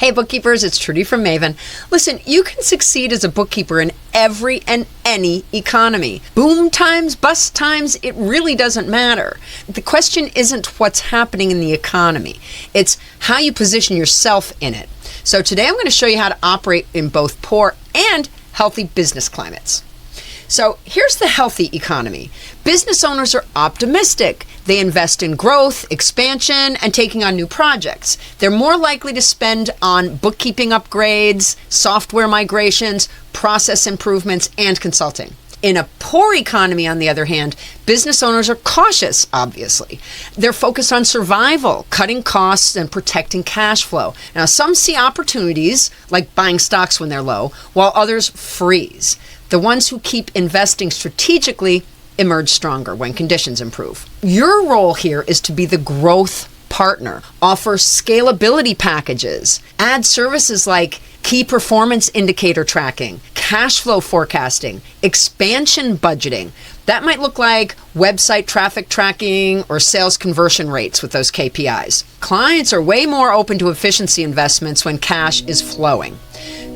Hey bookkeepers, it's Trudy from Maven. Listen, you can succeed as a bookkeeper in every and any economy. Boom times, bust times, it really doesn't matter. The question isn't what's happening in the economy. It's how you position yourself in it. So today I'm going to show you how to operate in both poor and healthy business climates. So here's the healthy economy. Business owners are optimistic. They invest in growth, expansion, and taking on new projects. They're more likely to spend on bookkeeping upgrades, software migrations, process improvements, and consulting. In a poor economy, on the other hand, business owners are cautious, obviously. They're focused on survival, cutting costs, and protecting cash flow. Now, some see opportunities, like buying stocks when they're low, while others freeze. The ones who keep investing strategically emerge stronger when conditions improve. Your role here is to be the growth partner, offer scalability packages, add services like key performance indicator tracking, cash flow forecasting, expansion budgeting. That might look like website traffic tracking or sales conversion rates with those KPIs. Clients are way more open to efficiency investments when cash is flowing.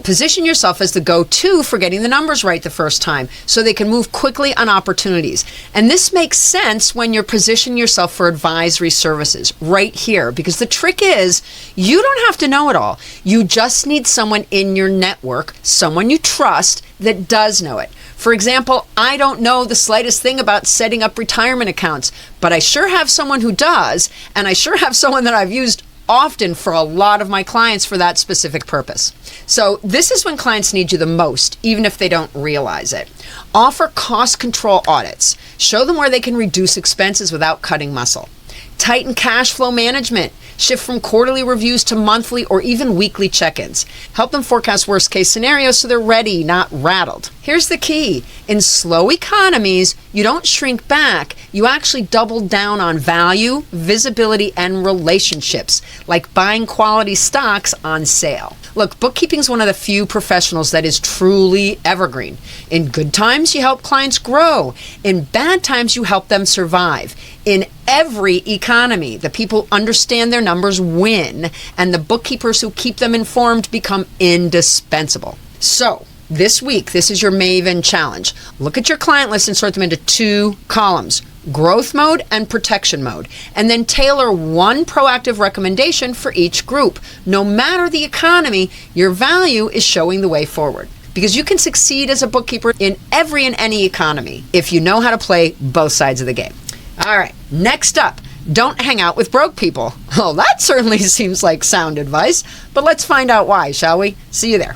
Position yourself as the go-to for getting the numbers right the first time so they can move quickly on opportunities. And this makes sense when you're positioning yourself for advisory services right here, because the trick is you don't have to know it all. You just need someone in your network, someone you trust that does know it. For example, I don't know the slightest thing about setting up retirement accounts, but I sure have someone who does, and I sure have someone that I've used often for a lot of my clients for that specific purpose. So this is when clients need you the most, even if they don't realize it. Offer cost control audits. Show them where they can reduce expenses without cutting muscle. Tighten cash flow management. Shift from quarterly reviews to monthly or even weekly check-ins. Help them forecast worst-case scenarios so they're ready, not rattled. Here's the key. In slow economies, you don't shrink back. You actually double down on value, visibility, and relationships, like buying quality stocks on sale. Look, bookkeeping is one of the few professionals that is truly evergreen. In good times, you help clients grow. In bad times, you help them survive. In every economy, the people understand their numbers win, and the bookkeepers who keep them informed become indispensable. So, this week, this is your Maven challenge. Look at your client list and sort them into two columns: growth mode and protection mode, and then tailor one proactive recommendation for each group. No matter the economy, your value is showing the way forward. Because you can succeed as a bookkeeper in every and any economy if you know how to play both sides of the game. All right, next up, don't hang out with broke people. Well, that certainly seems like sound advice, but let's find out why, shall we? See you there.